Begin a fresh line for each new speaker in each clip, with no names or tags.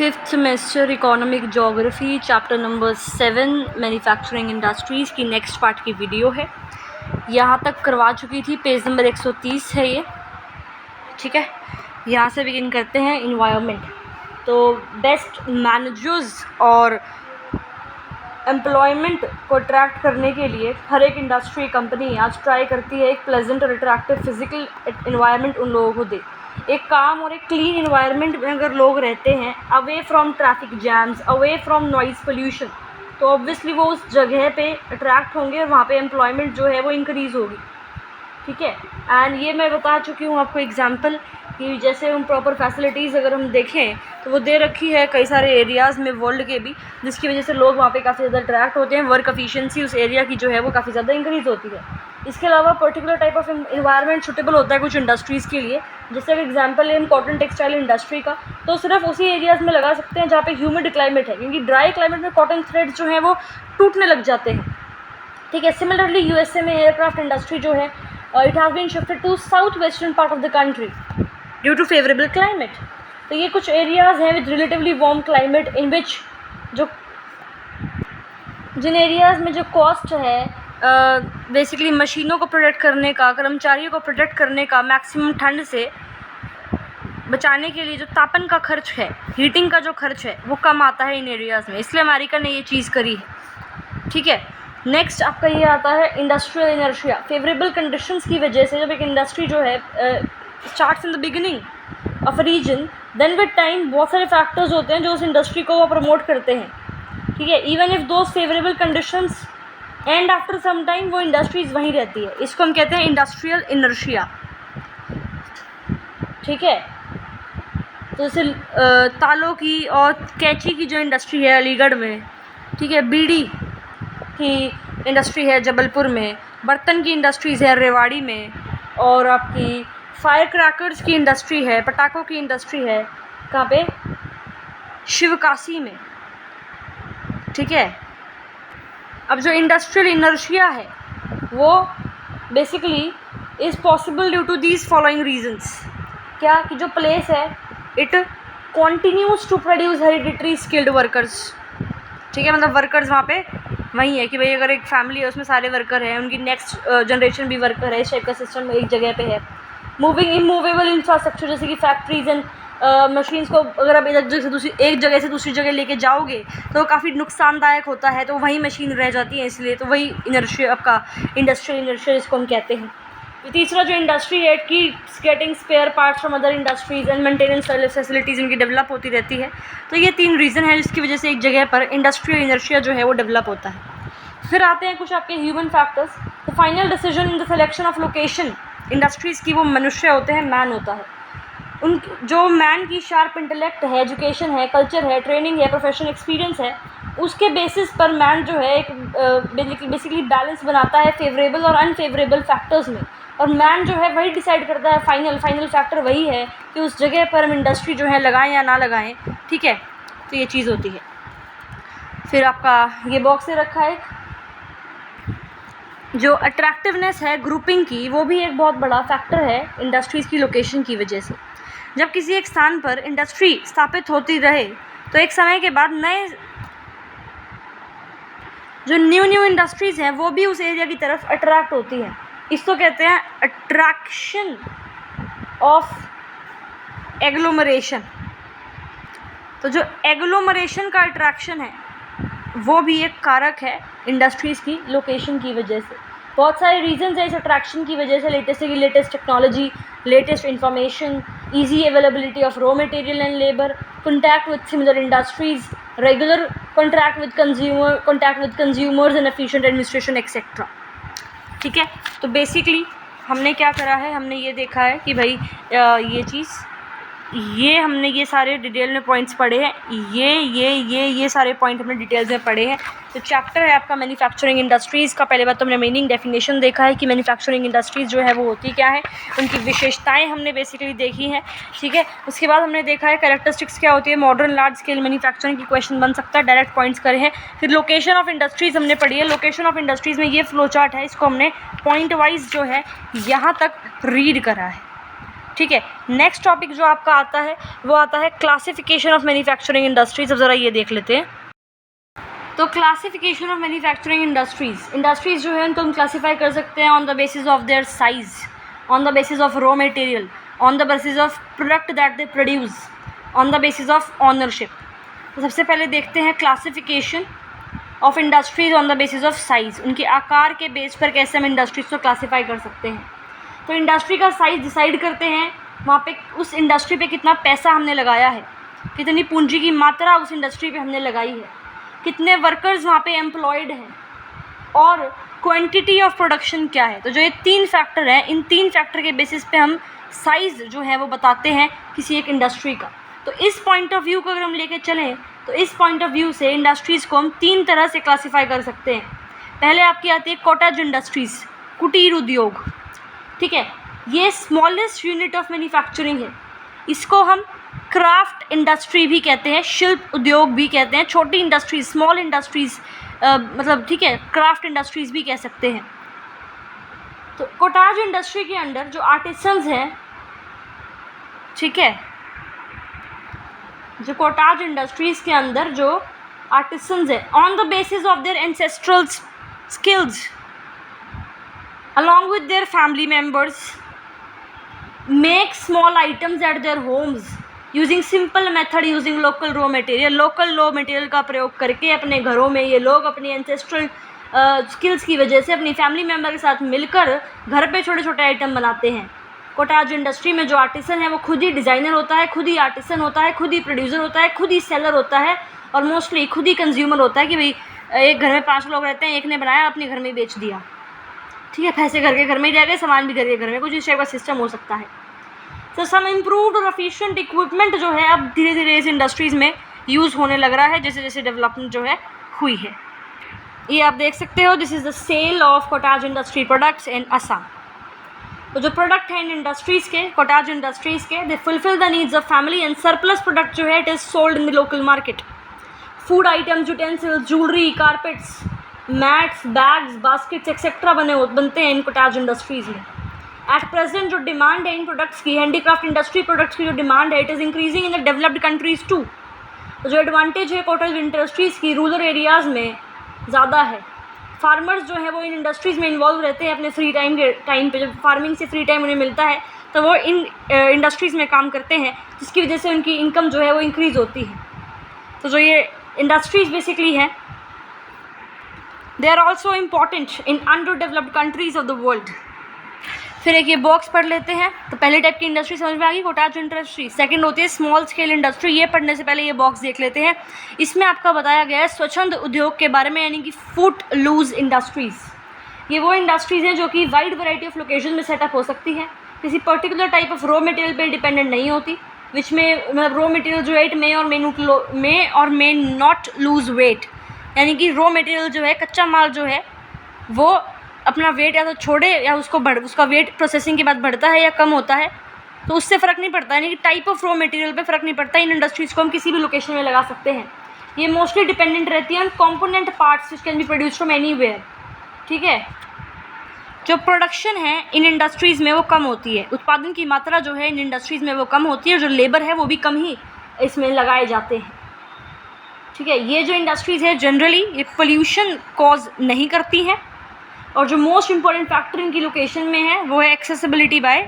Fifth semester economic geography chapter number 7 manufacturing industries की next part की video है। यहाँ तक करवा चुकी थी, पेज नंबर 130 है ये, ठीक है। यहाँ से बिगिन करते हैं। इन्वायरमेंट, तो बेस्ट मैनेजर्स और एम्प्लॉयमेंट को अट्रैक्ट करने के लिए हर एक इंडस्ट्री कंपनी आज ट्राई करती है एक प्लेजेंट और अट्रैक्टिव फिजिकल इन्वायरमेंट उन लोगों को दे। एक काम और एक क्लीन इन्वायरमेंट में अगर लोग रहते हैं, away from traffic jams, away from noise pollution, तो ऑब्वियसली वो उस जगह पे अट्रैक्ट होंगे और वहाँ पे एम्प्लॉयमेंट जो है वो इंक्रीज़ होगी, ठीक है। एंड ये मैं बता चुकी हूँ आपको एग्जांपल कि जैसे हम प्रॉपर फैसिलिटीज़ अगर हम देखें तो वो दे रखी है कई सारे एरियाज़ में वर्ल्ड के भी, जिसकी वजह से लोग वहाँ पे काफ़ी ज़्यादा अट्रैक्ट होते हैं। वर्क एफिशिएंसी उस एरिया की जो है वो काफ़ी ज़्यादा इंक्रीज़ होती है। इसके अलावा particular type of environment suitable होता है कुछ इंडस्ट्रीज़ के लिए। जैसे अगर एग्जांपल है कॉटन टेक्सटाइल इंडस्ट्री का, तो सिर्फ उसी एरियाज़ में लगा सकते हैं जहाँ पे ह्यूमिड क्लाइमेट है, क्योंकि ड्राई क्लाइमेट में कॉटन थ्रेड्स जो हैं वो टूटने लग जाते हैं, ठीक है। सिमिलरली यूएसए में एयरक्राफ्ट इंडस्ट्री जो है, it has been shifted to south western part of the country due to favorable climate। तो ये कुछ एरियाज़ हैं with relatively warm climate in which जिन एरियाज़ में जो कॉस्ट है बेसिकली मशीनों को प्रोटेक्ट करने का, कर्मचारियों को प्रोटेक्ट करने का, मैक्सिमम ठंड से बचाने के लिए जो तापन का खर्च है, हीटिंग का जो खर्च है वो कम आता है इन एरियाज़ में, इसलिए अमेरिका ने ये चीज़ करी है, ठीक है। नेक्स्ट आपका ये आता है इंडस्ट्रियल इनर्शिया। फेवरेबल कंडीशंस की वजह से जब एक इंडस्ट्री जो है starts in the beginning of a region, then with time बहुत सारे फैक्टर्स होते हैं जो उस इंडस्ट्री को वो प्रमोट करते हैं, ठीक है। Even if those favourable conditions and after some time वो इंडस्ट्रीज वहीं रहती है, इसको हम कहते हैं इंडस्ट्रियल इनर्शिया, ठीक है। तो जैसे तालों की और कैंची की जो इंडस्ट्री है अलीगढ़ में, ठीक है, बीड़ी की इंडस्ट्री है जबलपुर में, बर्तन की इंडस्ट्रीज़ है रेवाड़ी में, और आपकी फायर क्रैकर्स की इंडस्ट्री है, पटाखों की इंडस्ट्री है कहाँ पे, शिवकाशी में, ठीक है। अब जो इंडस्ट्रियल इनर्शिया है वो basically is possible due to these following reasons. क्या कि जो प्लेस है it continues to produce hereditary skilled workers, ठीक है। मतलब वर्कर्स वहाँ पे वही है कि भाई अगर एक फैमिली है उसमें सारे वर्कर हैं, उनकी नेक्स्ट जनरेशन भी वर्कर है, इस टाइप का सिस्टम एक जगह पे है। मूविंग इमूवेबल इंफ्रास्ट्रक्चर, जैसे कि फैक्ट्रीज एंड मशीन्स को अगर आप एक जगह से दूसरी जगह लेके जाओगे तो काफ़ी नुकसानदायक होता है, तो वही मशीन रह जाती है, इसलिए तो वही इनर्शिया आपका इंडस्ट्रियल इनर्शिया जिसको हम कहते हैं। तीसरा जो इंडस्ट्री है कि getting spare parts from other industries and maintenance facilities इनकी डेवलप होती रहती है। तो ये 3 रीज़न है जिसकी वजह से एक जगह पर इंडस्ट्रियल इनर्शिया जो है वो डेवलप होता है। फिर आते हैं कुछ आपके human factors. The final decision in the selection of location industries की वो मनुष्य होते हैं, मैन होता है। उन जो मैन की शार्प इंटेलेक्ट है, एजुकेशन है, कल्चर है, ट्रेनिंग है, प्रोफेशनल एक्सपीरियंस है, उसके बेसिस पर मैन जो है एक बेसिकली बैलेंस बनाता है फेवरेबल और अनफेवरेबल फैक्टर्स में, और मैन जो है वही डिसाइड करता है, फाइनल फैक्टर वही है कि उस जगह पर हम इंडस्ट्री जो है लगाएं या ना लगाएं, ठीक है। तो ये चीज़ होती है। फिर आपका ये बॉक्स से रखा है जो अट्रैक्टिवनेस है ग्रुपिंग की, वो भी एक बहुत बड़ा फैक्टर है इंडस्ट्रीज़ की लोकेशन की वजह से। जब किसी एक स्थान पर इंडस्ट्री स्थापित होती रहे तो एक समय के बाद नए जो न्यू इंडस्ट्रीज़ हैं वो भी उस एरिया की तरफ अट्रैक्ट होती हैं। इसको कहते हैं अट्रैक्शन ऑफ एग्लोमरेशन। तो जो एग्लोमरेशन का अट्रैक्शन है वो भी एक कारक है इंडस्ट्रीज़ की लोकेशन की वजह से। बहुत सारे रीजंस हैं इस अट्रैक्शन की वजह से, latest technology, latest information, easy availability of raw material and labour, contact with similar industries, regular contact with consumers and efficient administration etcetera, ठीक है। तो बेसिकली हमने क्या करा है, हमने ये देखा है कि भाई ये हमने ये सारे डिटेल में पॉइंट्स पढ़े हैं, ये सारे पॉइंट हमने डिटेल्स में पढ़े हैं। तो चैप्टर है आपका मैन्युफैक्चरिंग इंडस्ट्रीज़ का। पहले बात तो हमने मीनिंग डेफिनेशन देखा है कि मैन्युफैक्चरिंग इंडस्ट्रीज़ जो है वो होती क्या है, उनकी विशेषताएं हमने बेसिकली देखी हैं, ठीक है। उसके बाद हमने देखा है कैरेक्टरिस्टिक्स क्या होती है, मॉडर्न लार्ज स्केल मैन्युफैक्चरिंग की क्वेश्चन बन सकता है, डायरेक्ट पॉइंट्स करे हैं। फिर लोकेशन ऑफ इंडस्ट्रीज़ हमने पढ़ी है। लोकेशन ऑफ इंडस्ट्रीज़ में ये फ्लो चार्ट है, इसको हमने पॉइंट वाइज जो है यहाँ तक रीड करा है, ठीक है, नेक्स्ट टॉपिक जो आपका आता है वो आता है क्लासिफिकेशन ऑफ मैन्युफैक्चरिंग इंडस्ट्रीज। अब ज़रा ये देख लेते हैं। तो क्लासिफिकेशन ऑफ मैन्युफैक्चरिंग इंडस्ट्रीज़ जो है उनको हम क्लासीफाई कर सकते हैं on the basis of their size, on the basis of raw material, on the basis of product that they produce, on the basis of ownership. तो सबसे पहले देखते हैं classification of industries on the basis of size. उनके आकार के base पर कैसे हम इंडस्ट्रीज़ को क्लासीफाई कर सकते हैं। तो इंडस्ट्री का साइज़ डिसाइड करते हैं वहाँ पे उस इंडस्ट्री पे कितना पैसा हमने लगाया है, कितनी पूंजी की मात्रा उस इंडस्ट्री पे हमने लगाई है, कितने वर्कर्स वहाँ पे एम्प्लॉयड हैं, और क्वांटिटी ऑफ प्रोडक्शन क्या है। तो जो ये 3 फैक्टर हैं, इन 3 फैक्टर के बेसिस पे हम साइज़ जो है वो बताते हैं किसी एक इंडस्ट्री का। तो इस पॉइंट ऑफ व्यू को अगर हम लेके चलें तो इस पॉइंट ऑफ व्यू से इंडस्ट्रीज़ को हम 3 तरह से क्लासीफाई कर सकते हैं। पहले आपकी आती है कॉटेज इंडस्ट्रीज़, कुटीर उद्योग। ठीक है, ये स्मॉलेस्ट यूनिट ऑफ मैन्युफैक्चरिंग है। इसको हम क्राफ्ट इंडस्ट्री भी कहते हैं, शिल्प उद्योग भी कहते हैं, छोटी इंडस्ट्रीज, स्मॉल इंडस्ट्रीज़, मतलब ठीक है, क्राफ्ट इंडस्ट्रीज़ भी कह सकते हैं। तो कॉटेज इंडस्ट्री के अंडर जो आर्टिसंस हैं, ठीक है, जो कॉटेज इंडस्ट्रीज़ के अंदर जो आर्टिसंस हैं, on the basis of their ancestral skills along with their family members make small items at their homes using simple method using local raw material का प्रयोग करके अपने घरों में ये लोग अपनी एंसेस्ट्रल स्किल्स की वजह से अपनी फैमिली मेम्बर के साथ मिलकर घर पे छोटे छोटे आइटम बनाते हैं। कॉटेज इंडस्ट्री में जो आर्टिसन है वो खुद ही डिज़ाइनर होता है, खुद ही आर्टिसन होता है, खुद ही प्रोड्यूसर होता है, खुद ही सेलर होता है, और मोस्टली खुद ही कंज्यूमर होता है कि भाई एक घर में 5 लोग रहते हैं, एक ने बनाया अपने घर में बेच दिया, ठीक है, पैसे घर के घर में ही रह गए, सामान भी घर के घर में, कुछ इस टाइप का सिस्टम हो सकता है। तो सम इम्प्रूव्ड और एफिशिएंट इक्विपमेंट जो है अब धीरे धीरे इस इंडस्ट्रीज़ में यूज़ होने लग रहा है जैसे जैसे डेवलपमेंट जो है हुई है। ये आप देख सकते हो, this is the sale of cottage industry products in Assam. तो जो प्रोडक्ट हैं इन इंडस्ट्रीज़ के, कॉटेज इंडस्ट्रीज़ के, they fulfil the needs of family and surplus product जो है it is sold in the local market. Food items, utensils, jewellery, carpets, mats, bags, baskets etcetera बनते हैं इन कॉटेज इंडस्ट्रीज़ में। एट प्रेजेंट जो demand है इन प्रोडक्ट्स की, हैंडीक्राफ्ट इंडस्ट्री प्रोडक्ट्स की जो डिमांड है it is increasing in the developed countries too. तो जो एडवांटेज है कॉटेज इंडस्ट्रीज़ की रूरल एरियाज़ में ज़्यादा है। फार्मर्स जो है वो इन इंडस्ट्रीज़ में इन्वॉल्व रहते हैं अपने फ्री टाइम के टाइम पे, जब फार्मिंग से फ्री टाइम उन्हें मिलता है तो वो इन इंडस्ट्रीज़ में काम करते हैं, जिसकी वजह से उनकी इनकम जो है वो इंक्रीज़ होती है। तो जो ये इंडस्ट्रीज़ बेसिकली हैं, they are also important in underdeveloped countries of the world. फिर एक ये बॉक्स पढ़ लेते हैं। तो पहले टाइप की इंडस्ट्री समझ में आ गई, कॉटेज इंडस्ट्री। सेकंड होती है स्मॉल स्केल इंडस्ट्री। ये पढ़ने से पहले ये बॉक्स देख लेते हैं। इसमें आपका बताया गया है स्वच्छंद उद्योग के बारे में, यानी कि फुट लूज इंडस्ट्रीज़। ये वो इंडस्ट्रीज़ हैं जो कि वाइड वैरायटी ऑफ लोकेशन में सेटअप हो सकती हैं, किसी particular type of raw material पे डिपेंडेंट नहीं होती, विच में मतलब रॉ मटेरियल जो है इट मे और मे नॉट लूज वेट, यानी कि रॉ मटेरियल जो है, कच्चा माल जो है वो अपना वेट या तो छोड़े या उसका वेट प्रोसेसिंग के बाद बढ़ता है या कम होता है, तो उससे फ़र्क नहीं पड़ता, यानी कि टाइप ऑफ रॉ मटेरियल पे फ़र्क नहीं पड़ता। इन इंडस्ट्रीज़ को हम किसी भी लोकेशन में लगा सकते हैं। ये मोस्टली डिपेंडेंट रहती है on component parts which can be produce from anywhere. ठीक है, जो प्रोडक्शन है इन इंडस्ट्रीज़ में वो कम होती है, उत्पादन की मात्रा जो है इन इंडस्ट्रीज़ में वो कम होती है, और जो लेबर है वो भी कम ही इसमें लगाए जाते हैं। ठीक है, ये जो इंडस्ट्रीज़ है जनरली ये पोल्यूशन कॉज नहीं करती हैं, और जो मोस्ट इम्पॉर्टेंट फैक्टर इनकी लोकेशन में है वो है एक्सेसिबिलिटी बाय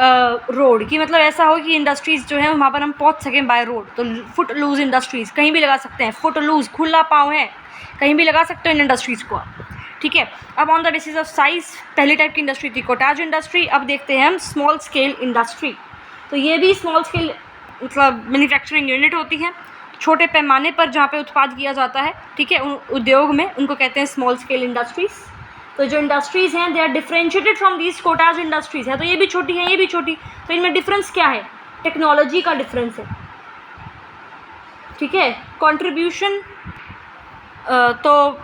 रोड, की मतलब ऐसा हो कि इंडस्ट्रीज़ जो है वहाँ पर हम पहुँच सकें बाय रोड। तो फुट लूज इंडस्ट्रीज़ कहीं भी लगा सकते हैं, फुट लूज खुला पाँव है, कहीं भी लगा सकते हो इन इंडस्ट्रीज़ को। ठीक है, अब on the basis of size पहली टाइप की इंडस्ट्री थी कॉटेज इंडस्ट्री। अब देखते हैं हम स्मॉल स्केल इंडस्ट्री। तो ये भी स्मॉल स्केल मतलब मैन्युफैक्चरिंग यूनिट होती है, छोटे पैमाने पर जहाँ पे उत्पाद किया जाता है। ठीक है, उद्योग में उनको कहते हैं स्मॉल स्केल इंडस्ट्रीज़। तो जो इंडस्ट्रीज़ हैं they are differentiated from these cottage industries है। तो ये भी छोटी है, ये भी छोटी, तो इनमें डिफरेंस क्या है? टेक्नोलॉजी का डिफरेंस है। ठीक है, कंट्रीब्यूशन, तो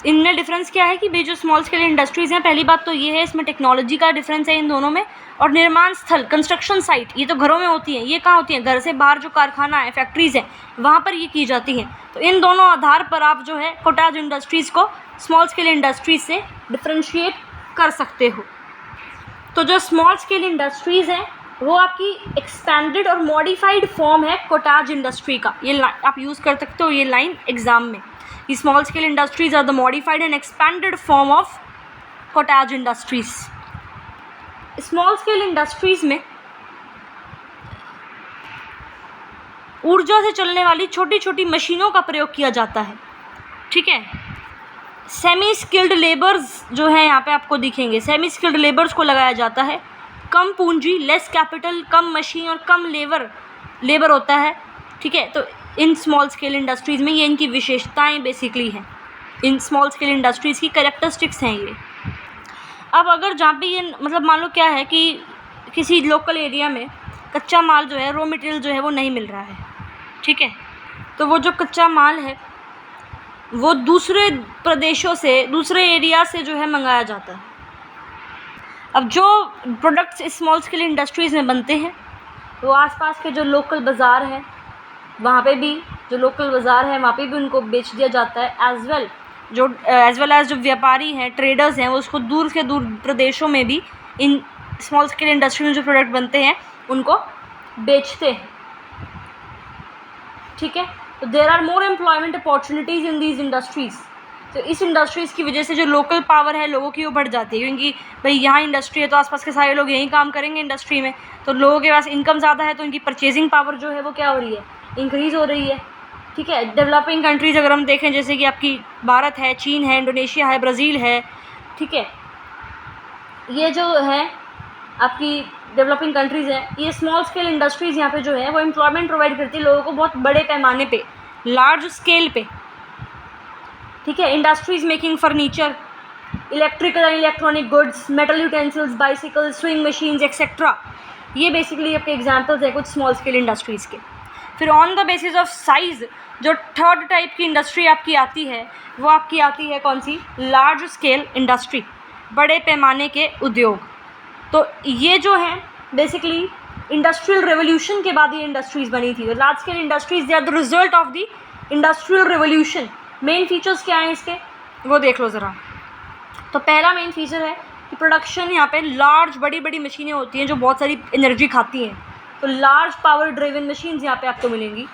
इनमें डिफरेंस क्या है कि भाई जो स्मॉल स्केल इंडस्ट्रीज़ हैं, पहली बात तो ये है इसमें टेक्नोलॉजी का डिफरेंस है इन दोनों में। और निर्माण स्थल, कंस्ट्रक्शन साइट, ये तो घरों में होती हैं, ये कहाँ होती हैं? घर से बाहर जो कारखाना है, फैक्ट्रीज़ हैं, वहाँ पर ये की जाती हैं। तो इन दोनों आधार पर आप जो है कॉटेज इंडस्ट्रीज़ को स्मॉल स्केल इंडस्ट्रीज से डिफ्रेंशिएट कर सकते हो। तो जो स्मॉल स्केल इंडस्ट्रीज़ हैं वो आपकी एक्सपेंडेड और मॉडिफाइड फॉर्म है कॉटेज इंडस्ट्री का। ये आप यूज़ कर सकते हो ये लाइन एग्जाम में। ये small scale industries are the modified and expanded form of cottage industries. Small scale industries में ऊर्जा से चलने वाली छोटी छोटी मशीनों का प्रयोग किया जाता है, ठीक है। सेमी स्किल्ड लेबर्स जो है यहाँ पे आपको दिखेंगे, सेमी स्किल्ड लेबर्स को लगाया जाता है। कम पूंजी, लेस कैपिटल, कम मशीन और कम लेबर होता है, ठीक है। तो इन स्मॉल स्केल इंडस्ट्रीज़ में ये इनकी विशेषताएं बेसिकली हैं, इन स्मॉल स्केल इंडस्ट्रीज़ की कैरेक्टरिस्टिक्स हैं ये। अब अगर जहाँ पे ये मतलब मान लो क्या है कि किसी लोकल एरिया में कच्चा माल जो है, रॉ मटेरियल जो है वो नहीं मिल रहा है, ठीक है। तो वो जो कच्चा माल है वो दूसरे प्रदेशों से, दूसरे एरिया से जो है मंगाया जाता है। अब जो प्रोडक्ट्स स्मॉल स्केल इंडस्ट्रीज़ में बनते हैं वो आसपास के जो लोकल बाज़ार हैं वहाँ पे भी, जो लोकल बाज़ार है वहाँ पे भी उनको बेच दिया जाता है। एज़ वेल एज़ जो व्यापारी हैं, ट्रेडर्स हैं, वो उसको दूर से दूर प्रदेशों में भी इन स्मॉल स्केल इंडस्ट्री में जो प्रोडक्ट बनते हैं उनको बेचते हैं, ठीक है। तो there are more employment opportunities in these industries. तो इस इंडस्ट्रीज़ की वजह से जो लोकल पावर है लोगों की वो बढ़ जाती है, क्योंकि भाई यहाँ इंडस्ट्री है तो आसपास के सारे लोग यहीं काम करेंगे इंडस्ट्री में, तो लोगों के पास इनकम ज़्यादा है तो उनकी परचेजिंग पावर जो है वो क्या हो रही है, इंक्रीज़ हो रही है, ठीक है। डेवलपिंग कंट्रीज़ अगर हम देखें जैसे कि आपकी भारत है, चीन है, इंडोनेशिया है, ब्राज़ील है, ठीक है, ये जो है आपकी डेवलपिंग कंट्रीज़ हैं, ये स्मॉल स्केल इंडस्ट्रीज़ यहाँ पे जो है वो एम्प्लॉयमेंट प्रोवाइड करती है लोगों को बहुत बड़े पैमाने पे, लार्ज स्केल पे, ठीक है। Industries making furniture, electrical and electronic goods, metal utensils, bicycle, swing machines etcetera, ये बेसिकली आपके एग्जांपल्स हैं कुछ स्मॉल स्केल इंडस्ट्रीज़ के। फिर on the basis of size जो थर्ड टाइप की इंडस्ट्री आपकी आती है वो आपकी आती है कौन सी, लार्ज स्केल इंडस्ट्री, बड़े पैमाने के उद्योग। तो ये जो हैं बेसिकली इंडस्ट्रियल रेवोल्यूशन के बाद ये इंडस्ट्रीज़ बनी थी। तो large scale industries they are the result of the industrial revolution. Main features क्या हैं इसके वो देख लो ज़रा। तो पहला मेन फीचर है कि प्रोडक्शन, यहाँ पे लार्ज बड़ी बड़ी मशीनें होती हैं जो बहुत सारी एनर्जी खाती हैं, तो लार्ज पावर ड्रिवन मशीन्स यहाँ पे आपको मिलेंगी।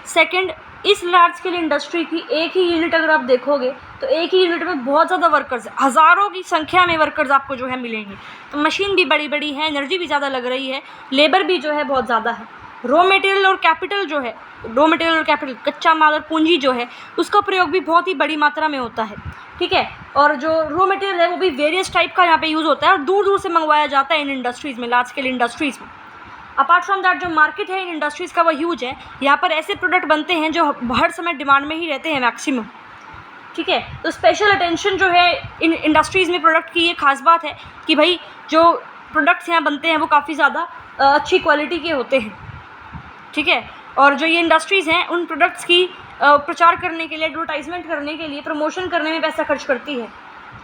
सेकंड, इस लार्ज स्केल इंडस्ट्री की एक ही यूनिट अगर आप देखोगे तो एक ही यूनिट में बहुत ज़्यादा वर्कर्स, हज़ारों की संख्या में वर्कर्स आपको जो है मिलेंगे। तो मशीन भी बड़ी बड़ी है, एनर्जी भी ज़्यादा लग रही है, लेबर भी जो है बहुत ज़्यादा है। रॉ मटेरियल और कैपिटल जो है, रॉ मटेरियल और कैपिटल, कच्चा माल और पूंजी जो है उसका प्रयोग भी बहुत ही बड़ी मात्रा में होता है, ठीक है। और जो रॉ मटेरियल है वो भी वेरियस टाइप का यहाँ पे यूज़ होता है और दूर दूर से मंगवाया जाता है इन इंडस्ट्रीज़ में, लार्ज स्केल इंडस्ट्रीज़ में। अपार्ट फ्रॉम दैट जो मार्केट है इन इंडस्ट्रीज़ का वो ह्यूज है। यहाँ पर ऐसे प्रोडक्ट बनते हैं जो हर समय डिमांड में ही रहते हैं मैक्सिमम, ठीक है। तो स्पेशल अटेंशन जो है इन इंडस्ट्रीज़ में प्रोडक्ट की ये खास बात है कि भाई जो प्रोडक्ट्स यहाँ बनते हैं वो काफ़ी ज़्यादा अच्छी क्वालिटी के होते हैं, ठीक है। और जो ये इंडस्ट्रीज़ हैं उन प्रोडक्ट्स की प्रचार करने के लिए, एडवर्टाइजमेंट करने के लिए, प्रमोशन करने में पैसा खर्च करती है,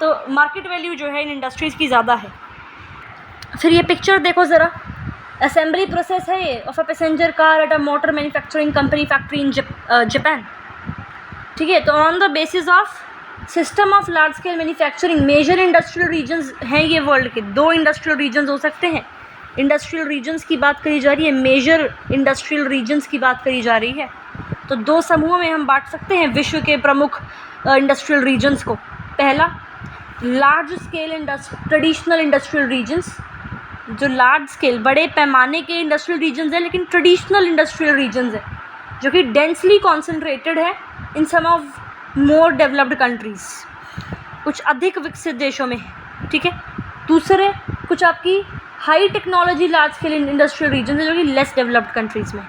तो मार्केट वैल्यू जो है इन इंडस्ट्रीज़ की ज़्यादा है। फिर ये पिक्चर देखो ज़रा, असेंबली प्रोसेस है ये of a passenger car at a motor manufacturing company factory in Japan, ठीक है। तो on the basis of system of large scale manufacturing major industrial regions हैं ये वर्ल्ड के, 2 इंडस्ट्रियल रीजन्स हो सकते हैं। इंडस्ट्रियल रीजन्स की बात करी जा रही है, मेजर इंडस्ट्रियल रीजन्स की बात करी जा रही है। तो 2 समूहों में हम बांट सकते हैं विश्व के प्रमुख इंडस्ट्रियल रीजन्स को। पहला, large scale traditional industrial regions, जो लार्ज स्केल बड़े पैमाने के इंडस्ट्रियल रीजन्स हैं लेकिन ट्रेडिशनल इंडस्ट्रियल रीजन्स हैं जो कि डेंसली कॉन्सेंट्रेटेड है इन सम ऑफ मोर डेवलप्ड कंट्रीज़, कुछ अधिक विकसित देशों में, ठीक है। दूसरे कुछ आपकी high technology large scale industrial regions है जो कि लेस डेवलप्ड कंट्रीज़ में।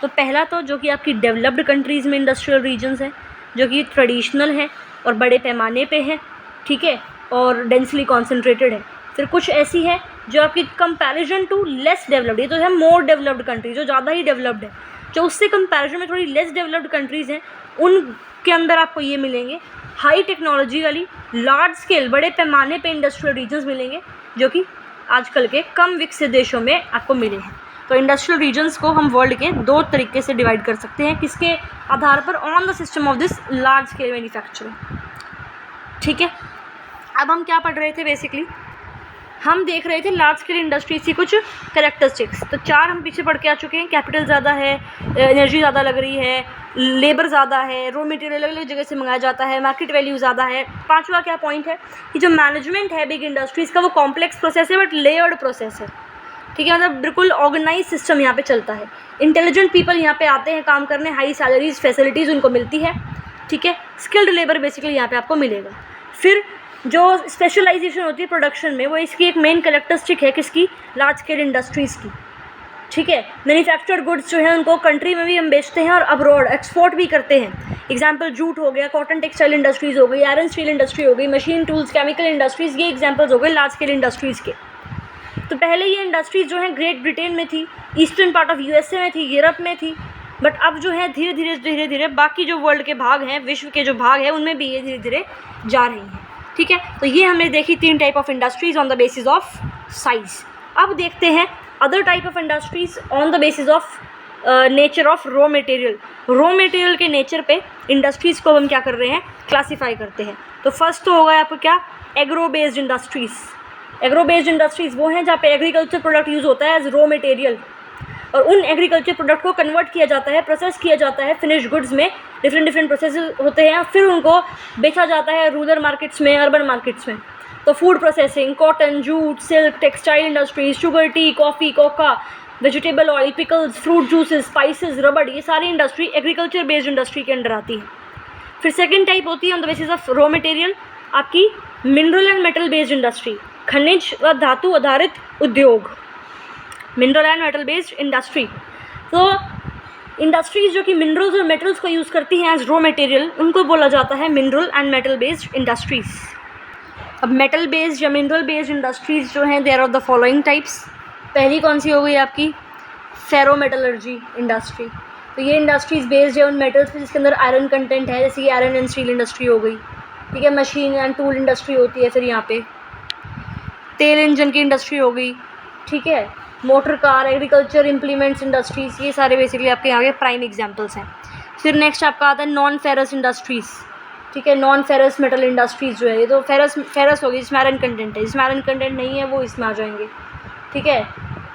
तो पहला तो जो कि आपकी डेवलप्ड कंट्रीज़ में इंडस्ट्रियल रीजन्स हैं जो कि ट्रेडिशनल है और बड़े पैमाने पे है, ठीक है, और डेंसली कॉन्सेंट्रेटेड है। फिर कुछ ऐसी है जो आपकी कंपैरिजन टू लेस डेवलप्ड, ये तो है मोर डेवलप्ड कंट्री, जो ज़्यादा ही डेवलप्ड है, जो उससे कंपैरिजन में थोड़ी लेस डेवलप्ड कंट्रीज़ हैं उनके अंदर आपको ये मिलेंगे हाई टेक्नोलॉजी वाली लार्ज स्केल बड़े पैमाने पे इंडस्ट्रियल रीजन्स मिलेंगे जो कि आजकल के कम विकसित देशों में आपको मिले हैं। तो इंडस्ट्रियल रीजन्स को हम वर्ल्ड के 2 तरीके से डिवाइड कर सकते हैं, किसके आधार पर, on the system of this large scale manufacturing, ठीक है। अब हम क्या पढ़ रहे थे बेसिकली, हम देख रहे थे लार्ज स्केल इंडस्ट्रीज की कुछ कैरेक्टरिस्टिक्स। तो 4 हम पीछे पढ़ के आ चुके हैं। कैपिटल ज़्यादा है, एनर्जी ज़्यादा लग रही है, लेबर ज़्यादा है, रॉ मटेरियल अलग अलग जगह से मंगाया जाता है, मार्केट वैल्यू ज़्यादा है। 5वां क्या पॉइंट है कि जो मैनेजमेंट है बिग इंडस्ट्रीज़ का वो कॉम्प्लेक्स प्रोसेस है बट लेयर्ड प्रोसेस है। ठीक है, मतलब बिल्कुल ऑर्गेनाइज सिस्टम यहाँ पे चलता है। इंटेलिजेंट पीपल यहाँ पे आते हैं काम करने, हाई सैलरीज फैसिलिटीज़ उनको मिलती है। ठीक है, स्किल्ड लेबर बेसिकली यहाँ पे आपको मिलेगा। फिर जो स्पेशलाइजेशन होती है प्रोडक्शन में, वो इसकी एक मेन कैरेक्टरिस्टिक है किसकी, लार्ज स्केल इंडस्ट्रीज़ की। ठीक है, मैन्युफैक्चर्ड गुड्स जो है उनको कंट्री में भी हम बेचते हैं और अब्रॉड एक्सपोर्ट भी करते हैं। एग्जाम्पल जूट हो गया, कॉटन टेक्सटाइल इंडस्ट्रीज़ हो गई, आयरन स्टील इंडस्ट्री हो गई, मशीन टूल्स, केमिकल इंडस्ट्रीज़, ये एग्जाम्पल्स हो गए लार्ज स्केल इंडस्ट्रीज़ के। तो पहले ये इंडस्ट्रीज़ जो है ग्रेट ब्रिटेन में थी, ईस्टर्न पार्ट ऑफ यूएसए में थी, यूरोप में थी, बट अब जो है धीरे धीरे बाकी जो वर्ल्ड के भाग हैं, विश्व के जो भाग हैं, उनमें भी ये धीरे धीरे जा रही हैं। ठीक है, तो ये हमने देखी 3 type of industries on the basis of size. अब देखते हैं other type of industries on the basis of nature of raw material. Raw material के नेचर पे इंडस्ट्रीज़ को हम क्या कर रहे हैं, क्लासीफाई करते हैं। तो फर्स्ट तो होगा आपको क्या, agro based industries. Agro based industries वो हैं जहाँ पे एग्रीकल्चर प्रोडक्ट यूज़ होता है एज रॉ मटेरियल, और उन एग्रीकल्चर प्रोडक्ट को कन्वर्ट किया जाता है, प्रोसेस किया जाता है फिनिश गुड्स में। डिफरेंट प्रोसेस होते हैं, फिर उनको बेचा जाता है रूरल मार्केट्स में, अर्बन मार्केट्स में। तो food processing, cotton, jute, silk, textile industries, sugar, tea, coffee, coca, vegetable oil, pickles, fruit juices, spices, रबड़, ये सारी इंडस्ट्री एग्रीकल्चर बेस्ड इंडस्ट्री के अंडर आती है। फिर सेकेंड टाइप होती है on the basis of raw material आपकी mineral and metal based industry, खनिज व धातु आधारित उद्योग, mineral and metal based industry. तो इंडस्ट्रीज़ जो कि मिनरल्स और मेटल्स को यूज़ करती हैं एज रॉ मटेरियल, उनको बोला जाता है mineral and metal based industries. अब मेटल बेस्ड या मिनरल बेस्ड इंडस्ट्रीज़ जो हैं, there are the following types. पहली कौन सी हो गई आपकी, फेरो मेटलर्जी इंडस्ट्री। तो ये इंडस्ट्रीज़ बेस्ड है उन मेटल्स पे जिसके अंदर आयरन कंटेंट है, जैसे कि आयरन एंड स्टील इंडस्ट्री हो गई। ठीक है, मशीन एंड टूल इंडस्ट्री होती है, फिर यहाँ पे तेल इंजन की इंडस्ट्री हो गई। ठीक है, motor car, agriculture implements industries, ये सारे बेसिकली आपके यहाँ के प्राइम एग्जांपल्स हैं। फिर नेक्स्ट आपका आता है नॉन फेरस इंडस्ट्रीज़। ठीक है, नॉन फेरस मेटल इंडस्ट्रीज़ जो है, ये तो फेरस होगी जिसमें आयरन कंटेंट है, जिसमें आयरन कंटेंट नहीं है वो इसमें आ जाएंगे। ठीक है,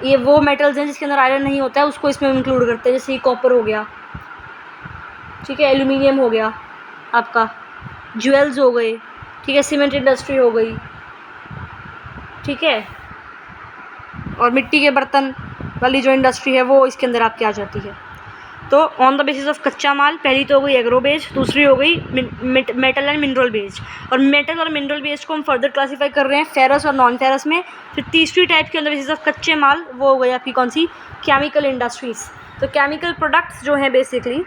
ये वो मेटल्स हैं जिसके अंदर आयरन नहीं होता है, उसको इसमें इंक्लूड करते हैं, जैसे कि कॉपर हो गया। ठीक है, एल्यूमिनियम हो गया आपका, ज्वेल्स हो गए। ठीक है, सीमेंट इंडस्ट्री हो गई। ठीक है, और मिट्टी के बर्तन वाली जो इंडस्ट्री है वो इसके अंदर आपकी आ जाती है। तो ऑन द बेसिस ऑफ कच्चा माल, पहली तो हो गई एग्रो बेस्ड, दूसरी हो गई मेटल एंड मिनरल बेस्ड। और मेटल और मिनरल बेस्ड को हम फर्दर क्लासीफाई कर रहे हैं फेरस और नॉन फेरस में। फिर तीसरी टाइप की ऑन द बेसिस ऑफ कच्चे माल, वो हो गई आपकी कौन सी, केमिकल इंडस्ट्रीज़। तो केमिकल प्रोडक्ट्स जो हैं basically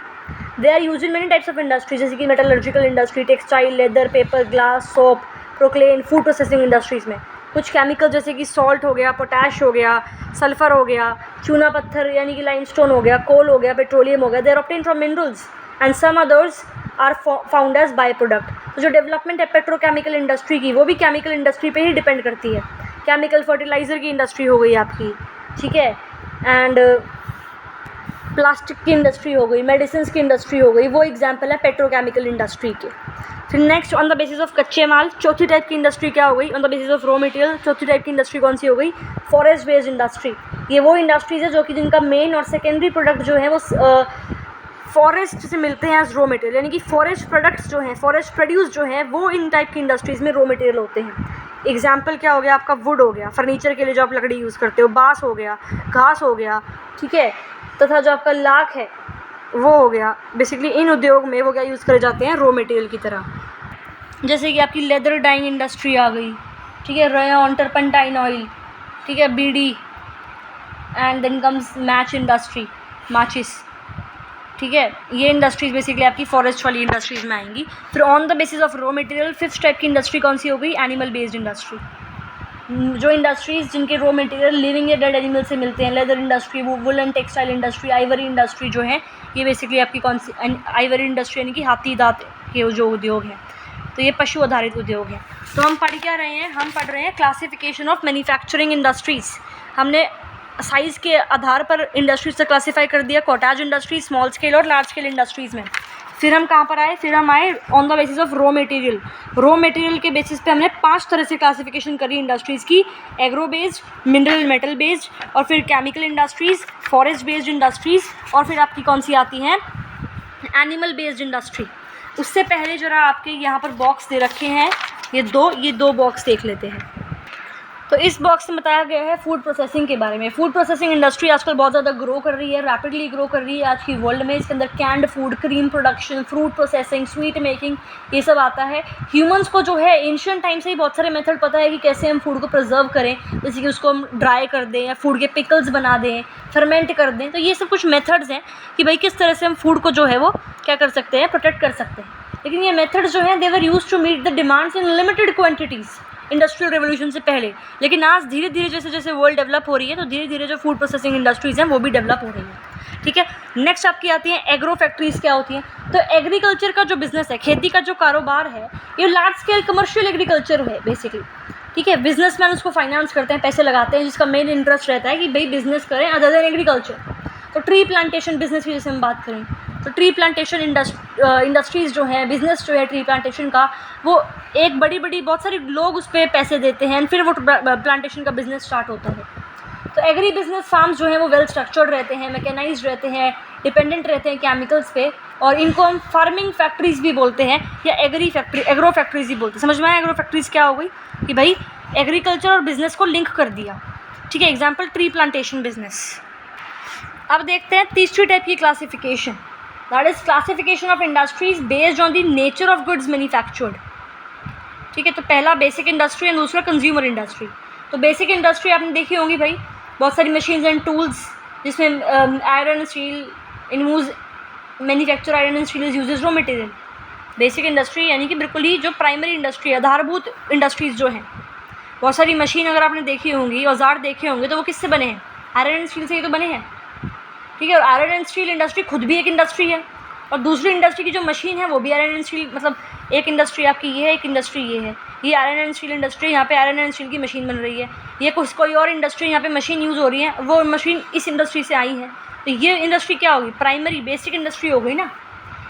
they are use in many types of industry, जैसे कि metallurgical industry, textile, leather, paper, glass, soap, porcelain, food processing industries में। कुछ केमिकल जैसे कि सॉल्ट हो गया, पोटैश हो गया, सल्फ़र हो गया, चूना पत्थर यानी कि लाइमस्टोन हो गया, कोल हो गया, पेट्रोलियम हो गया, they are obtained from minerals and some others are found as by product. तो जो डेवलपमेंट है पेट्रोकेमिकल इंडस्ट्री की, वो भी केमिकल इंडस्ट्री पे ही डिपेंड करती है। केमिकल फर्टिलाइज़र की इंडस्ट्री हो गई आपकी। ठीक है, एंड प्लास्टिक की इंडस्ट्री हो गई, मेडिसिन की इंडस्ट्री हो गई, वो एग्जाम्पल है पेट्रोकेमिकल इंडस्ट्री के। फिर next on the basis of कच्चे माल, चौथी टाइप की इंडस्ट्री क्या हो गई, on the basis of raw material चौथी टाइप की इंडस्ट्री कौन सी हो गई, फॉरेस्ट बेस्ड इंडस्ट्री। ये वो इंडस्ट्रीज़ है जो कि जिनका मेन और सेकेंडरी प्रोडक्ट जो है वो फॉरेस्ट से मिलते हैं एज रॉ मटेरियल, यानी कि फॉरेस्ट प्रोडक्ट्स जो हैं, फॉरेस्ट प्रोड्यूस जो हैं, वो इन टाइप की इंडस्ट्रीज़ में रॉ मटेरियल होते हैं। एग्जाम्पल क्या हो गया आपका, वुड हो गया, फर्नीचर के लिए जो आप लकड़ी यूज़ करते हो, बाँस हो गया, घास हो गया। ठीक है, तथा जो आपका लाख है वो हो गया। बेसिकली इन उद्योग में वो क्या यूज़ करे जाते हैं, रॉ मटेरियल की तरह। जैसे कि आपकी लेदर डाइंग इंडस्ट्री आ गई। ठीक है, रेयन, टर्पंटाइन ऑयल। ठीक है, bidi, and then comes match industry, माचिस। ठीक है, ये इंडस्ट्रीज़ बेसिकली आपकी फॉरेस्ट वाली इंडस्ट्रीज़ में आएंगी। फिर on the basis of raw material fifth type की इंडस्ट्री कौन सी हो गई, एनिमल बेस्ड इंडस्ट्री। जो इंडस्ट्रीज़ जिनके रॉ मटेरियल लिविंग या डेड एनिमल से मिलते हैं, leather industry, woollen textile industry, ivory industry जो है, ये बेसिकली आपकी कौन सी, आइवरी इंडस्ट्री यानी कि हाथी दांत के जो उद्योग हैं, तो ये पशु आधारित उद्योग हैं। तो हम पढ़ क्या रहे हैं, हम पढ़ रहे हैं क्लासिफिकेशन ऑफ मैन्युफैक्चरिंग इंडस्ट्रीज़। हमने साइज़ के आधार पर इंडस्ट्रीज से क्लासीफाई कर दिया, कॉटेज इंडस्ट्रीज, स्मॉल स्केल और लार्ज स्केल इंडस्ट्रीज़ में। फिर हम कहाँ पर आए, फिर हम आए on the basis of raw material. Raw material के बेसिस पे हमने 5 तरह से क्लासिफिकेशन करी इंडस्ट्रीज़ की, agro based, mineral metal based, और फिर chemical industries, forest based industries, और फिर आपकी कौन सी आती हैं, एनिमल बेस्ड इंडस्ट्री। उससे पहले जरा आपके यहाँ पर बॉक्स दे रखे हैं, ये दो बॉक्स देख लेते हैं। तो इस बॉक्स में बताया गया है फूड प्रोसेसिंग के बारे में। फूड प्रोसेसिंग इंडस्ट्री आजकल बहुत ज़्यादा ग्रो कर रही है, रैपिडली ग्रो कर रही है आज की वर्ल्ड में। इसके अंदर canned food, cream production, fruit processing, sweet making, ये सब आता है। ह्यूमंस को जो है एंशिएंट टाइम से ही बहुत सारे मेथड पता है कि कैसे हम फूड को प्रिजर्व करें, जैसे कि उसको हम ड्राई कर दें या फूड के पिकल्स बना दें, फर्मेंट कर दें। तो ये सब कुछ मेथड्स हैं कि भाई किस तरह से हम फूड को जो है वो क्या कर सकते हैं, प्रोटेक्ट कर सकते हैं। लेकिन ये मेथड्स जो हैं they were used to meet the demands in limited quantities industrial revolution से पहले। लेकिन आज धीरे धीरे जैसे जैसे वर्ल्ड डेवलप हो रही है, तो धीरे धीरे जो फूड प्रोसेसिंग इंडस्ट्रीज़ हैं वो भी डेवलप हो रही है। ठीक है, नेक्स्ट आपकी आती हैं एग्रो फैक्ट्रीज़। क्या होती हैं, तो एग्रीकल्चर का जो बिज़नेस है, खेती का जो कारोबार है, ये लार्ज स्केल कमर्शियल एग्रीकल्चर है बेसिकली। ठीक है, बिजनेसमैन उसको फाइनेंस करते हैं, पैसे लगाते हैं, जिसका मेन इंटरेस्ट रहता है कि भाई बिजनेस करें अदर देन एग्रीकल्चर। तो ट्री प्लांटेशन बिजनेस की जैसे हम बात करें, तो ट्री प्लांटेशन इंडस्ट्रीज़ जो हैं, बिज़नेस जो है ट्री प्लांटेशन का, वो एक बड़ी बहुत सारे लोग उस पर पैसे देते हैं, फिर वो प्लांटेशन का बिज़नेस स्टार्ट होता है। तो एग्री बिजनेस फार्म्स जो हैं वो वेल स्ट्रक्चर्ड रहते हैं, मैकेनाइज्ड रहते हैं, डिपेंडेंट रहते हैं केमिकल्स पे, और इनको हम फार्मिंग फैक्ट्रीज़ भी बोलते हैं या एग्रो फैक्ट्रीज़ ही बोलते हैं। समझ में आया एग्रो फैक्ट्रीज़ क्या हो गई, कि भाई एग्रीकल्चर और बिज़नेस को लिंक कर दिया। ठीक है, एग्जाम्पल ट्री प्लांटेशन बिजनेस। अब देखते हैं तीसरी टाइप की classification, that is classification of industries based on the nature of goods manufactured. ठीक है, तो पहला बेसिक इंडस्ट्री और दूसरा कंज्यूमर इंडस्ट्री। तो बेसिक इंडस्ट्री आपने देखी होंगी भाई, बहुत सारी मशीन्स एंड टूल्स, जिसमें iron steel in use manufacture iron and steel uses raw material. Basic industry यानी कि बिल्कुल ही जो प्राइमरी इंडस्ट्री, आधारभूत इंडस्ट्रीज़ जो हैं, बहुत सारी मशीन अगर आपने देखी होंगी, औजार देखे होंगे, तो वो किससे बने हैं, आयरन एंड स्टील से ही तो बने हैं। ठीक है, और आयरन एंड स्टील इंडस्ट्री खुद भी एक इंडस्ट्री है, और दूसरी इंडस्ट्री की जो मशीन है वो भी आयरन एंड स्टील, मतलब एक इंडस्ट्री आपकी ये है, एक इंडस्ट्री ये है, ये आयरन एंड स्टील इंडस्ट्री, यहाँ पे आयरन एंड स्टील की मशीन बन रही है। ये कोई और इंडस्ट्री यहाँ पे मशीन यूज़ हो रही है, वो मशीन इस इंडस्ट्री से आई है। तो ये इंडस्ट्री क्या होगी, प्राइमरी बेसिक इंडस्ट्री हो गई ना,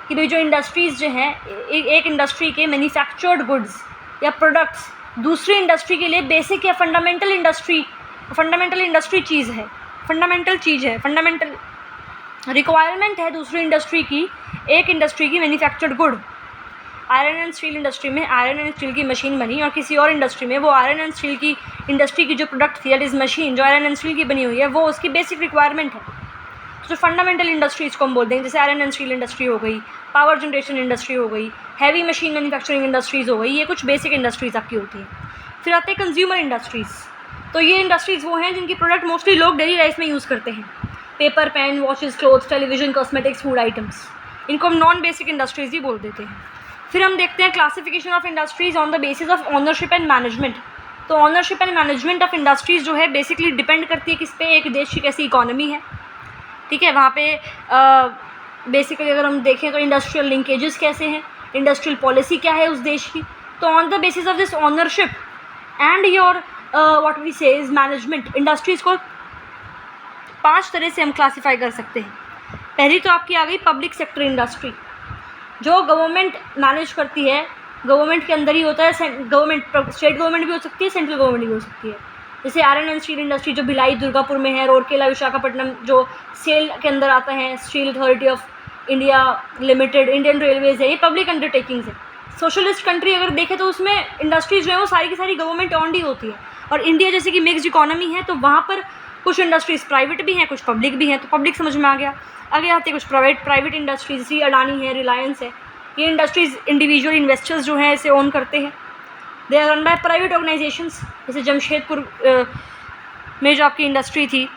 कि भाई जो इंडस्ट्रीज़ जो हैं, एक इंडस्ट्री के मैन्युफैक्चर्ड गुड्स या प्रोडक्ट्स दूसरी इंडस्ट्री के लिए बेसिक या फंडामेंटल इंडस्ट्री चीज़ है, फंडामेंटल रिक्वायरमेंट है दूसरी इंडस्ट्री की, एक इंडस्ट्री की manufactured good. Iron and steel industry में आयरन एंड स्टील की मशीन बनी, और किसी और इंडस्ट्री में वो आयरन एंड स्टील की इंडस्ट्री की जो प्रोडक्ट थी, दैट इज़ मशीन जो आयरन एंड स्टील की बनी हुई है, वो उसकी बेसिक रिक्वायरमेंट है। जो फंडामेंटल इंडस्ट्रीज़ को हम बोलते हैं, जैसे आयरन एंड स्टील इंडस्ट्री हो गई, पावर जनरेशन इंडस्ट्री हो गई, हैवी मशीन मैन्युफैक्चरिंग इंडस्ट्रीज़ हो गई, ये कुछ बेसिक इंडस्ट्रीज़ आपकी होती हैं। फिर आते हैं कंज्यूमर इंडस्ट्रीज़। तो ये इंडस्ट्रीज़ वो हैं जिनकी प्रोडक्ट मोस्टली लोग डेली लाइफ में यूज़ करते हैं, paper, pen, watches, clothes, television, cosmetics, food items, इनको हम नॉन बेसिक इंडस्ट्रीज़ ही बोल देते हैं। फिर हम देखते हैं classification of industries on the basis of ownership and management. तो ownership and management of industries जो है बेसिकली डिपेंड करती है किस पे, एक देश की कैसी इकोनॉमी है। ठीक है, वहाँ पे बेसिकली अगर हम देखें तो इंडस्ट्रियल लिंकेजेस कैसे हैं, इंडस्ट्रियल पॉलिसी क्या है उस देश की। तो on the basis of this ownership and your what we say is management, industries को 5 तरह से हम क्लासीफाई कर सकते हैं। पहली तो आपकी आ गई पब्लिक सेक्टर इंडस्ट्री, जो गवर्नमेंट मैनेज करती है, गवर्नमेंट के अंदर ही होता है, गवर्नमेंट, स्टेट गवर्नमेंट भी हो सकती है, सेंट्रल गवर्नमेंट भी हो सकती है। जैसे आयरन एंड स्टील इंडस्ट्री जो भिलाई दुर्गापुर में है, रोरकेला विशाखापट्टनम जो सेल के अंदर आता है, steel authority of India limited, Indian Railways है, ये पब्लिक अंडरटेकिंग्स है। सोशलिस्ट कंट्री अगर देखें तो उसमें इंडस्ट्रीज जो है वो सारी की सारी गवर्नमेंट ऑन्ड ही होती है, और इंडिया जैसे कि मिक्स्ड इकोनॉमी है, तो वहाँ पर कुछ इंडस्ट्रीज़ प्राइवेट भी हैं, कुछ पब्लिक भी हैं। तो पब्लिक समझ में आ गया। आगे आते कुछ प्राइवेट इंडस्ट्रीज, जैसे अडानी है, रिलायंस है, ये इंडस्ट्रीज़ इंडिविजुअल इन्वेस्टर्स जो हैं इसे ओन करते हैं। They are run by private organisations. जैसे जमशेदपुर में जो आपकी इंडस्ट्री थी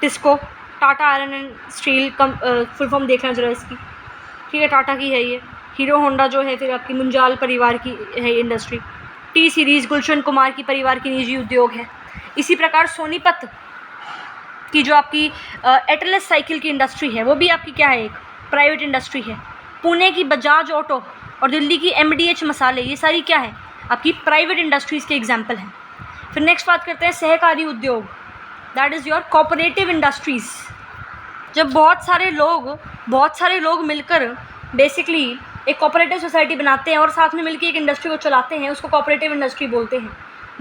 TISCO, Tata iron and steel, full form देखना जरा इसकी। ठीक है, टाटा की है ये। हीरो होंडा जो है फिर आपकी मुंजाल परिवार की है ये industry. T series Gulshan Kumar की परिवार की निजी उद्योग है। इसी प्रकार सोनीपत की जो आपकी एटलस साइकिल की इंडस्ट्री है, वो भी आपकी क्या है, एक प्राइवेट इंडस्ट्री है। पुणे की बजाज ऑटो और दिल्ली की MDH मसाले, ये सारी क्या है, आपकी प्राइवेट इंडस्ट्रीज़ के एग्जाम्पल हैं। फिर नेक्स्ट बात करते हैं सहकारी उद्योग। That is your cooperative industries. जब बहुत सारे लोग मिलकर बेसिकली एक कोऑपरेटिव सोसाइटी बनाते हैं और साथ में मिलकर एक इंडस्ट्री को चलाते हैं, उसको कोऑपरेटिव इंडस्ट्री बोलते हैं।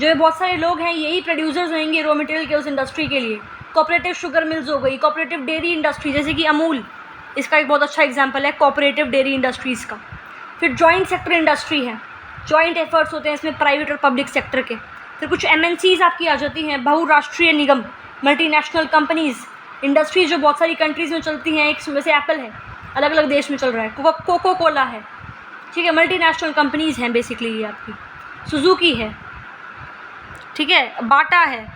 जो ये बहुत सारे लोग हैं यही प्रोड्यूसर्स होंगे रॉ मटेरियल के उस इंडस्ट्री के लिए। कोऑपरेटिव शुगर मिल्स हो गई, कोऑपरेटिव डेयरी इंडस्ट्री जैसे कि अमूल, इसका एक बहुत अच्छा एग्जांपल है कोऑपरेटिव डेयरी इंडस्ट्रीज़ का। फिर जॉइंट सेक्टर इंडस्ट्री है, जॉइंट एफर्ट्स होते हैं इसमें प्राइवेट और पब्लिक सेक्टर के। फिर कुछ MNCs आपकी आ जाती हैं, बहुराष्ट्रीय निगम, मल्टीनेशनल कंपनीज़, इंडस्ट्रीज जो बहुत सारी कंट्रीज़ में चलती हैं। एक वैसे एप्पल है, अलग अलग देश में चल रहा है, कोको कोला है, ठीक है, मल्टीनेशनल कंपनीज़ हैं बेसिकली ये आपकी। सुजुकी है, ठीक है, बाटा है,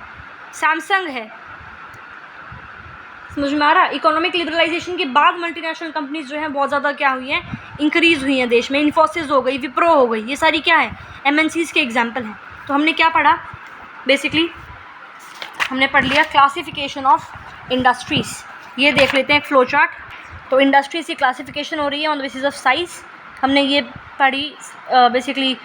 सैमसंग है। समझ में आ रहा? इकोनॉमिक लिबरलाइजेशन के बाद मल्टीनेशनल कंपनीज जो हैं बहुत ज़्यादा क्या हुई हैं, इंक्रीज़ हुई हैं देश में। इन्फोसिस हो गई, विप्रो हो गई, ये सारी क्या है, MNCs के एग्जाम्पल हैं। तो हमने क्या पढ़ा बेसिकली, हमने पढ़ लिया क्लासिफिकेशन ऑफ इंडस्ट्रीज़। ये देख लेते हैं एक फ्लो चार्ट। तो इंडस्ट्रीज़ की क्लासिफिकेशन हो रही है on the basis of size. हमने ये पढ़ी basically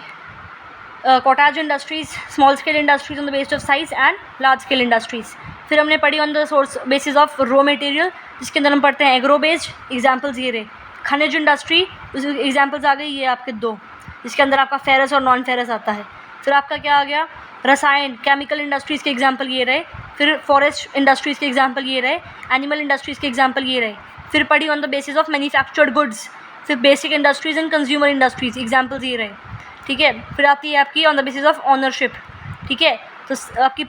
cottage industries, small scale industries on the basis of size and large scale industries. फिर हमने पढ़ी on the source basis of raw material, जिसके अंदर हम पढ़ते हैं एग्रो बेस्ड, एग्जाम्पल्स ये रहे। खनिज इंडस्ट्री, उस एग्जाम्पल्स आ गई ये आपके 2, जिसके अंदर आपका फेरस और नॉन फेरस आता है। फिर आपका क्या आ गया, रसायन, केमिकल इंडस्ट्रीज़ के एग्जाम्पल ये रहे। फिर फॉरेस्ट इंडस्ट्रीज़ के एग्जाम्पल ये रहे, एनिमल इंडस्ट्रीज़ के एग्जाम्पल ये रहे। फिर पढ़ी on the basis of manufactured goods. फिर basic industries and consumer industries, examples ये रहे, ठीक है। फिर आती है आपकी on the basis of ownership, ठीक है। तो आपकी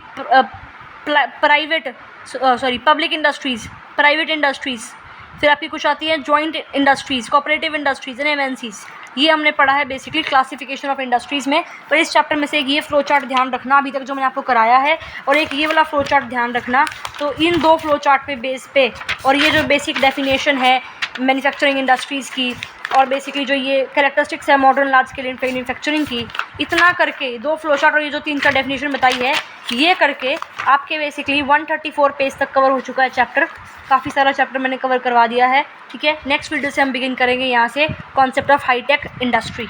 पब्लिक इंडस्ट्रीज़, प्राइवेट इंडस्ट्रीज़। फिर आपकी कुछ आती है joint industries, cooperative industries and MNCs। ये हमने पढ़ा है बेसिकली क्लासिफिकेशन ऑफ इंडस्ट्रीज़ में। पर इस चैप्टर में से एक ये फ्लो चार्ट ध्यान रखना अभी तक जो मैंने आपको कराया है, और एक ये वाला फ्लो चार्ट ध्यान रखना। तो इन 2 फ्लो चार्ट पे बेस पे, और ये जो बेसिक डेफिनेशन है मैन्युफैक्चरिंग इंडस्ट्रीज़ की, और बेसिकली जो ये कैरेक्टरिस्टिक्स है मॉडर्न लार्ज स्केल मैन्युफैक्चरिंग की, इतना करके 2 फ्लो चार्ट और ये जो 3-4 डेफिनेशन बताई है, ये करके आपके बेसिकली 134 पेज तक कवर हो चुका है चैप्टर। काफ़ी सारा चैप्टर मैंने कवर करवा दिया है, ठीक है। नेक्स्ट वीडियो से हम बिगिन करेंगे यहाँ से कॉन्सेप्ट ऑफ हाईटेक इंडस्ट्री।